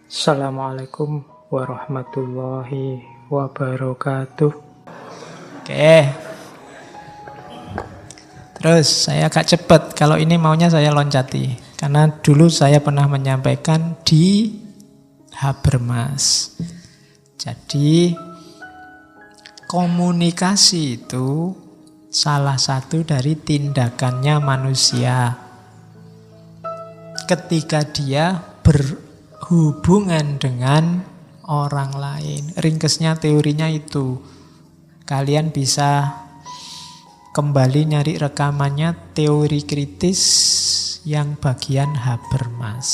Assalamualaikum warahmatullahi wabarakatuh. Oke, terus saya agak cepat. Kalau ini maunya saya loncati. Karena dulu saya pernah menyampaikan di Habermas. Jadi, komunikasi itu salah satu dari tindakannya manusia. Ketika dia berhubungan dengan orang lain. Ringkesnya teorinya itu. Kalian bisa kembali nyari rekamannya teori kritis yang bagian Habermas.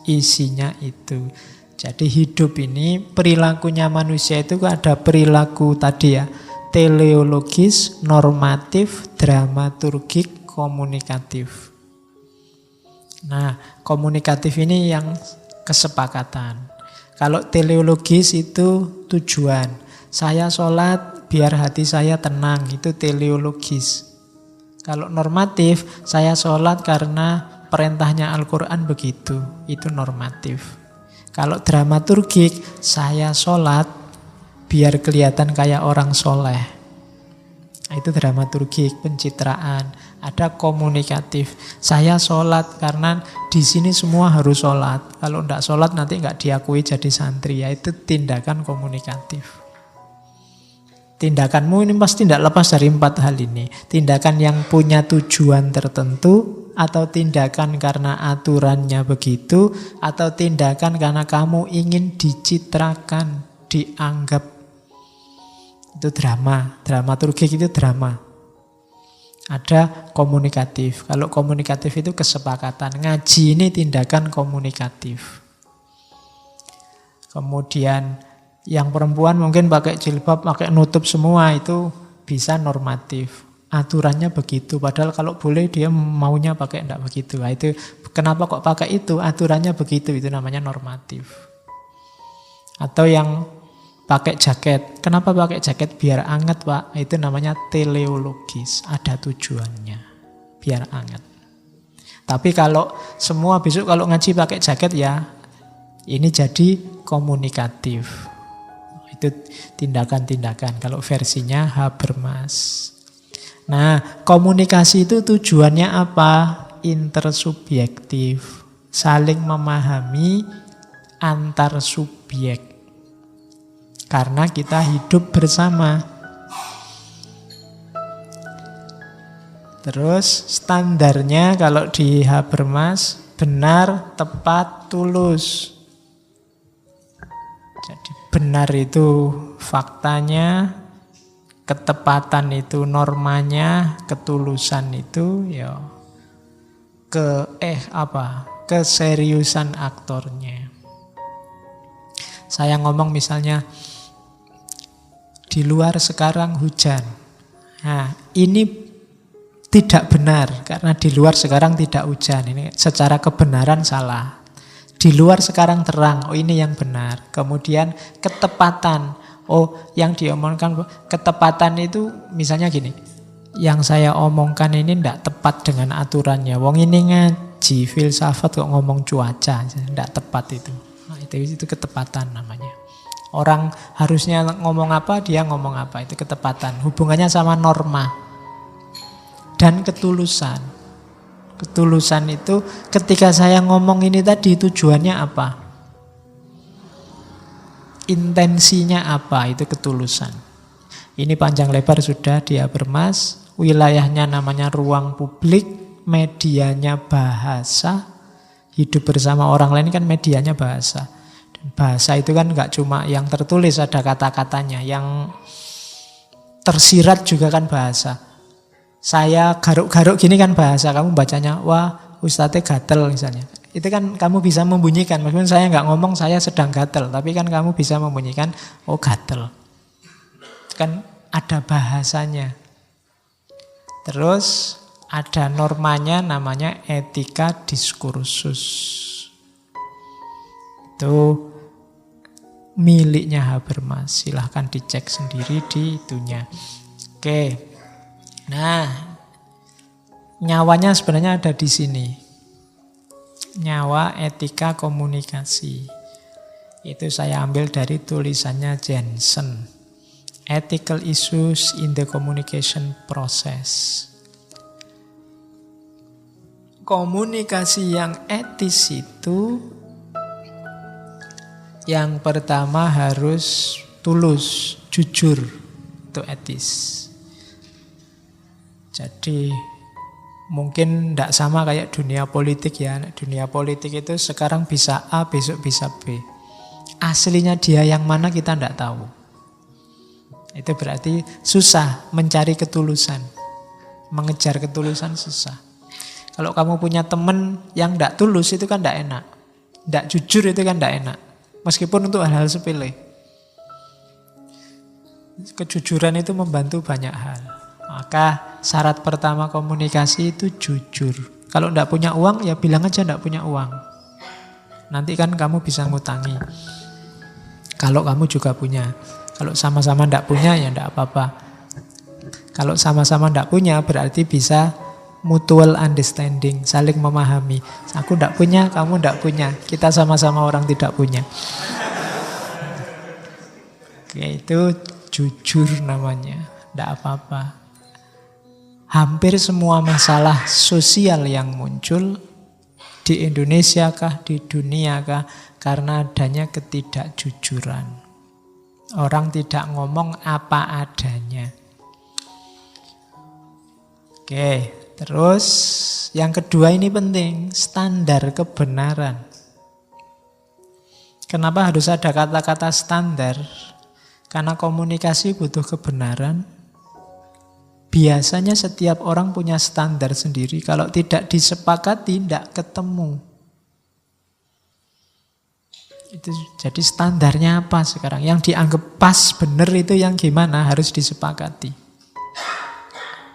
Isinya itu. Jadi hidup ini perilakunya manusia itu ada perilaku tadi ya. Teleologis, normatif, dramaturgik, komunikatif. Nah, komunikatif ini yang kesepakatan. Kalau teleologis itu tujuan. Saya sholat biar hati saya tenang, itu teleologis. Kalau normatif, saya sholat karena perintahnya Al-Quran begitu, itu normatif. Kalau dramaturgik, saya sholat biar kelihatan kayak orang soleh. Itu dramaturgik, pencitraan. Ada komunikatif. Saya sholat karena di sini semua harus sholat. Kalau tidak sholat nanti nggak diakui jadi santri. Ya, itu tindakan komunikatif. Tindakanmu ini pasti tidak lepas dari 4 hal ini. Tindakan yang punya tujuan tertentu, atau tindakan karena aturannya begitu, atau tindakan karena kamu ingin dicitrakan, dianggap. Itu drama. Dramaturgik itu drama. Ada komunikatif. Kalau komunikatif itu kesepakatan. Ngaji ini tindakan komunikatif. Kemudian yang perempuan mungkin pakai jilbab, pakai nutup semua, itu bisa normatif. Aturannya begitu. Padahal kalau boleh dia maunya pakai enggak begitu. Nah, itu kenapa kok pakai itu? Aturannya begitu. Itu namanya normatif. Atau yang pakai jaket. Kenapa pakai jaket? Biar anget, Pak. Itu namanya teleologis. Ada tujuannya. Biar anget. Tapi kalau semua besok kalau ngaji pakai jaket ya, ini jadi komunikatif. Itu tindakan-tindakan. Kalau versinya Habermas. Nah, komunikasi itu tujuannya apa? Intersubjektif. Saling memahami antar subjek. Karena kita hidup bersama. Terus standarnya kalau di Habermas, benar, tepat, tulus. Jadi benar itu faktanya, ketepatan itu normanya, ketulusan itu ya keseriusan aktornya. Saya ngomong misalnya di luar sekarang hujan. Nah, ini tidak benar karena di luar sekarang tidak hujan. Ini secara kebenaran salah. Di luar sekarang terang. Oh, ini yang benar. Kemudian ketepatan. Oh, yang diomongkan ketepatan itu misalnya gini. Yang saya omongkan ini tidak tepat dengan aturannya. Wong ini ngaji filsafat kok ngomong cuaca, tidak tepat itu. Nah, itu ketepatan namanya. Orang harusnya ngomong apa, dia ngomong apa. Itu ketepatan. Hubungannya sama norma. Dan ketulusan. Ketulusan itu ketika saya ngomong ini tadi tujuannya apa? Intensinya apa? Itu ketulusan. Ini panjang lebar sudah di Habermas. Wilayahnya namanya ruang publik. Medianya bahasa. Hidup bersama orang lain kan medianya bahasa. Bahasa itu kan nggak cuma yang tertulis, ada kata-katanya. Yang tersirat juga kan bahasa. Saya garuk-garuk gini kan bahasa. Kamu bacanya, wah ustadznya gatel misalnya. Itu kan kamu bisa membunyikan. Meskipun saya nggak ngomong saya sedang gatel. Tapi kan kamu bisa membunyikan, oh gatel. Kan ada bahasanya. Terus ada normanya namanya etika diskursus. Itu miliknya Habermas. Silahkan dicek sendiri di itunya. Oke. Nah, nyawanya sebenarnya ada di sini. Nyawa etika komunikasi. Itu saya ambil dari tulisannya Jensen. Ethical Issues in the Communication Process. Komunikasi yang etis itu yang pertama harus tulus, jujur, itu etis. Jadi mungkin tidak sama kayak dunia politik ya. Dunia politik itu sekarang bisa A, besok bisa B. Aslinya dia yang mana kita tidak tahu. Itu berarti susah mencari ketulusan. Mengejar ketulusan susah. Kalau kamu punya teman yang tidak tulus itu kan tidak enak. Tidak jujur itu kan tidak enak. Meskipun untuk hal-hal sepele. Kejujuran itu membantu banyak hal. Maka syarat pertama komunikasi itu jujur. Kalau tidak punya uang ya bilang aja tidak punya uang. Nanti kan kamu bisa ngutangi. Kalau kamu juga punya. Kalau sama-sama tidak punya ya tidak apa-apa. Kalau sama-sama tidak punya berarti bisa mutual understanding, saling memahami. Aku tidak punya, kamu tidak punya. Kita sama-sama orang tidak punya. Oke, itu jujur namanya. Tidak apa-apa. Hampir semua masalah sosial yang muncul di Indonesia kah, di dunia kah, karena adanya ketidakjujuran. Orang tidak ngomong apa adanya. Oke. Terus yang kedua ini penting, standar kebenaran. Kenapa harus ada kata-kata standar? Karena komunikasi butuh kebenaran. Biasanya setiap orang punya standar sendiri. Kalau tidak disepakati, tidak ketemu. Itu jadi standarnya apa sekarang? Yang dianggap pas, benar itu yang gimana? Harus disepakati.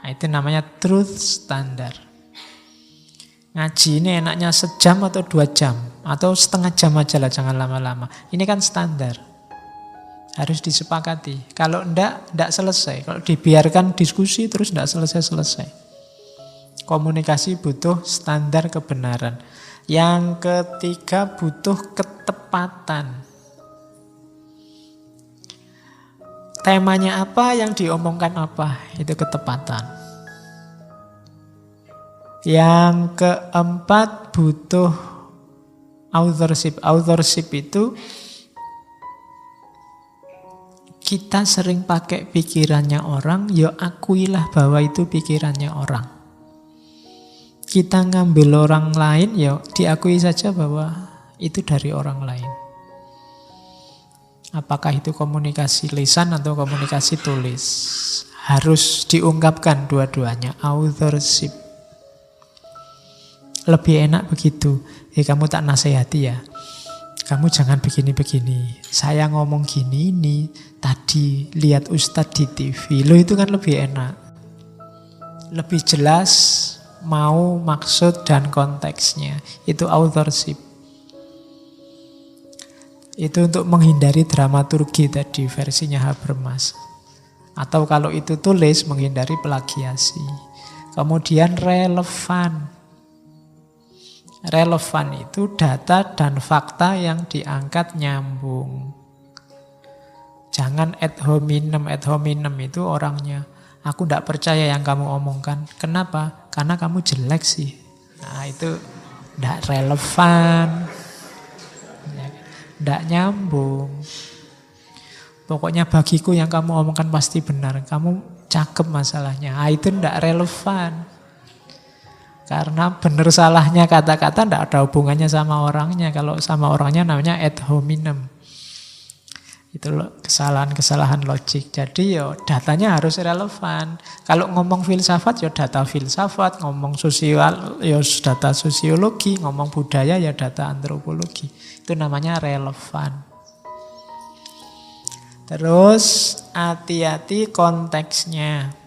Nah, itu namanya truth standard. Ngaji ini enaknya sejam atau 2 jam. Atau setengah jam aja lah, jangan lama-lama. Ini kan standar. Harus disepakati. Kalau enggak selesai. Kalau dibiarkan diskusi terus enggak selesai-selesai. Komunikasi butuh standar kebenaran. Yang ketiga butuh ketepatan. Temanya apa, yang diomongkan apa, itu ketepatan. Yang keempat butuh authorship. Authorship itu kita sering pakai pikirannya orang, ya akuilah bahwa itu pikirannya orang. Kita ngambil orang lain, ya diakui saja bahwa itu dari orang lain. Apakah itu komunikasi lisan atau komunikasi tulis? Harus diungkapkan dua-duanya, authorship. Lebih enak begitu. Kamu tak nasihati ya. Kamu jangan begini-begini. Saya ngomong gini ini. Tadi lihat Ustadz di TV. Loh itu kan lebih enak. Lebih jelas mau, maksud, dan konteksnya. Itu authorship. Itu untuk menghindari dramaturgi tadi versinya Habermas. Atau kalau itu tulis menghindari plagiasi. Kemudian relevan. Relevan itu data dan fakta yang diangkat nyambung. Jangan ad hominem. Ad hominem itu orangnya. Aku tidak percaya yang kamu omongkan. Kenapa? Karena kamu jelek sih. Nah itu tidak relevan. Tidak nyambung. Pokoknya bagiku yang kamu omongkan pasti benar. Kamu cakep masalahnya. Itu tidak relevan. Karena benar salahnya kata-kata tidak ada hubungannya sama orangnya. Kalau sama orangnya namanya ad hominem. Itu kesalahan-kesalahan logik. Jadi ya datanya harus relevan. Kalau ngomong filsafat ya data filsafat. Ngomong sosial ya data sosiologi. Ngomong budaya ya data antropologi. Itu namanya relevan. Terus hati-hati konteksnya.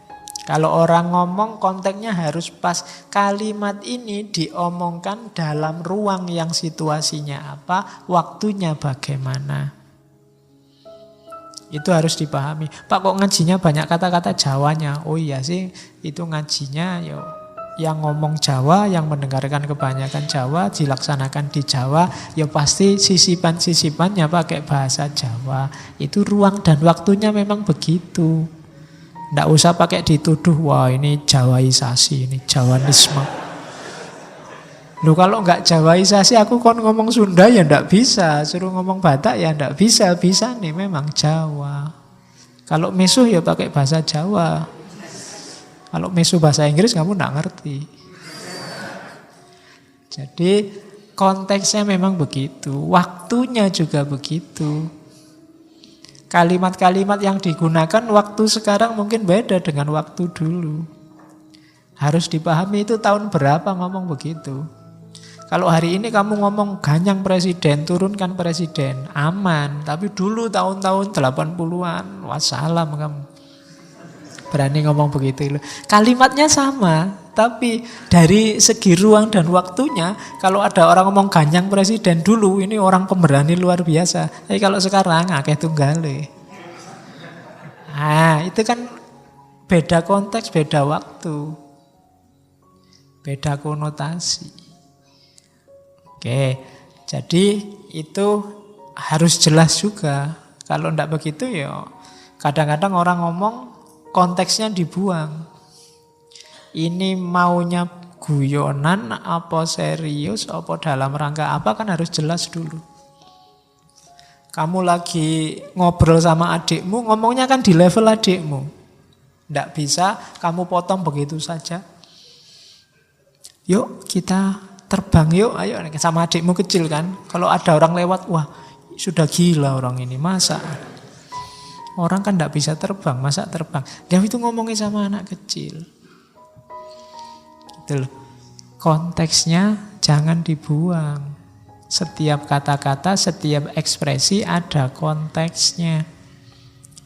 Kalau orang ngomong konteksnya harus pas. Kalimat ini diomongkan dalam ruang yang situasinya apa, waktunya bagaimana. Itu harus dipahami. Pak kok ngajinya banyak kata-kata Jawanya? Oh iya sih, itu ngajinya ya yang ngomong Jawa, yang mendengarkan kebanyakan Jawa, dilaksanakan di Jawa, ya pasti sisipan-sisipannya pakai bahasa Jawa. Itu ruang dan waktunya memang begitu. Nggak usah pakai dituduh, wah ini Jawaisasi, ini Jawanisme. Loh kalau nggak Jawaisasi aku kon ngomong Sunda ya nggak bisa, suruh ngomong Batak ya nggak bisa, bisa nih memang Jawa. Kalau mesuh ya pakai bahasa Jawa. Kalau mesu bahasa Inggris kamu nggak ngerti. Jadi konteksnya memang begitu, waktunya juga begitu. Kalimat-kalimat yang digunakan waktu sekarang mungkin beda dengan waktu dulu. Harus dipahami itu tahun berapa ngomong begitu. Kalau hari ini kamu ngomong ganyang presiden, turunkan presiden, aman. Tapi dulu tahun-tahun 80-an, wassalam kamu. Berani ngomong begitu. Kalimatnya sama, tapi dari segi ruang dan waktunya, kalau ada orang ngomong ganyang presiden dulu, ini orang pemberani luar biasa. Tapi kalau sekarang, akeh tunggale. Nah, itu kan beda konteks, beda waktu. Beda konotasi. Oke, jadi itu harus jelas juga. Kalau enggak begitu ya, kadang-kadang orang ngomong, konteksnya dibuang. Ini maunya guyonan, apa serius, apa dalam rangka apa kan harus jelas dulu. Kamu lagi ngobrol sama adikmu, ngomongnya kan di level adikmu. Nggak bisa kamu potong begitu saja. Yuk kita terbang yuk, ayo sama adikmu kecil kan. Kalau ada orang lewat, wah sudah gila orang ini, masa? Orang kan tidak bisa terbang, masa terbang? Dia itu ngomongin sama anak kecil. Gitu loh. Konteksnya jangan dibuang. Setiap kata-kata, setiap ekspresi ada konteksnya.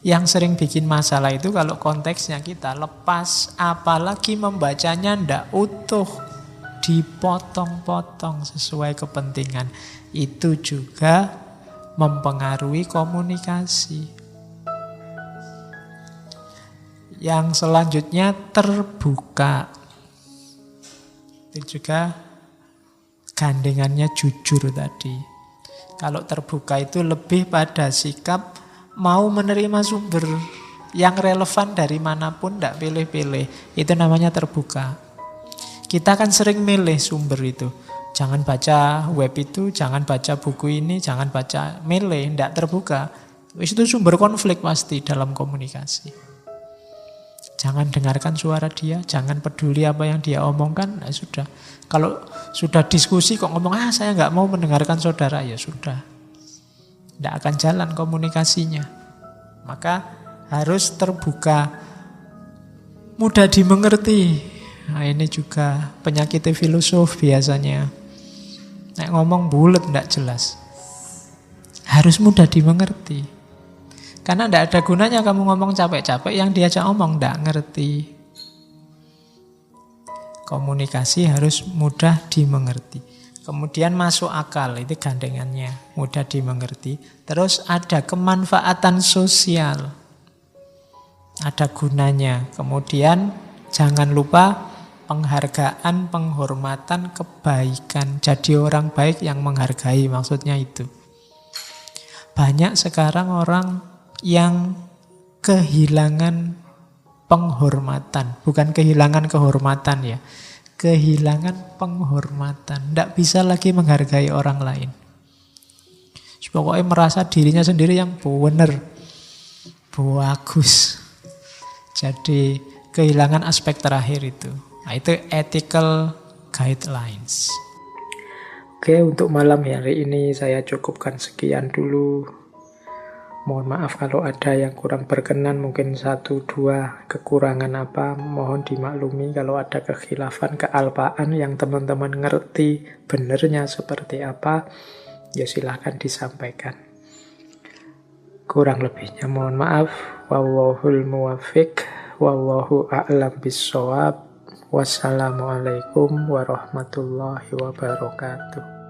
Yang sering bikin masalah itu kalau konteksnya kita lepas, apalagi membacanya ndak utuh, dipotong-potong sesuai kepentingan. Itu juga mempengaruhi komunikasi. Yang selanjutnya terbuka. Itu juga gandengannya jujur tadi. Kalau terbuka itu lebih pada sikap mau menerima sumber yang relevan dari manapun, tidak pilih-pilih. Itu namanya terbuka. Kita kan sering milih sumber itu. Jangan baca web itu, jangan baca buku ini, jangan baca, milih, tidak terbuka. Itu sumber konflik pasti dalam komunikasi. Jangan dengarkan suara dia, jangan peduli apa yang dia omongkan, ya sudah. Kalau sudah diskusi kok ngomong, saya nggak mau mendengarkan saudara, ya sudah. Tidak akan jalan komunikasinya. Maka harus terbuka, mudah dimengerti. Nah, ini juga penyakit filosof biasanya. Nek ngomong bulet tidak jelas. Harus mudah dimengerti. Karena tidak ada gunanya kamu ngomong capek-capek, yang diajak ngomong tidak ngerti. Komunikasi harus mudah dimengerti. Kemudian masuk akal, itu gandengannya, mudah dimengerti. Terus ada kemanfaatan sosial, ada gunanya. Kemudian jangan lupa penghargaan, penghormatan, kebaikan. Jadi orang baik yang menghargai, maksudnya itu. Banyak sekarang orang yang kehilangan penghormatan, bukan kehilangan kehormatan ya, kehilangan penghormatan, tidak bisa lagi menghargai orang lain. Pokoknya merasa dirinya sendiri yang benar, bagus. Jadi kehilangan aspek terakhir itu. Nah, itu ethical guidelines. Oke, untuk malam hari ini saya cukupkan sekian dulu. Mohon maaf kalau ada yang kurang berkenan, mungkin 1-2 kekurangan apa, mohon dimaklumi. Kalau ada kekhilafan, kealpaan yang teman-teman ngerti benernya seperti apa, ya silahkan disampaikan. Kurang lebihnya mohon maaf. Wallahul muwaffiq, wallahu a'lam bissawab. Wassalamualaikum warahmatullahi wabarakatuh.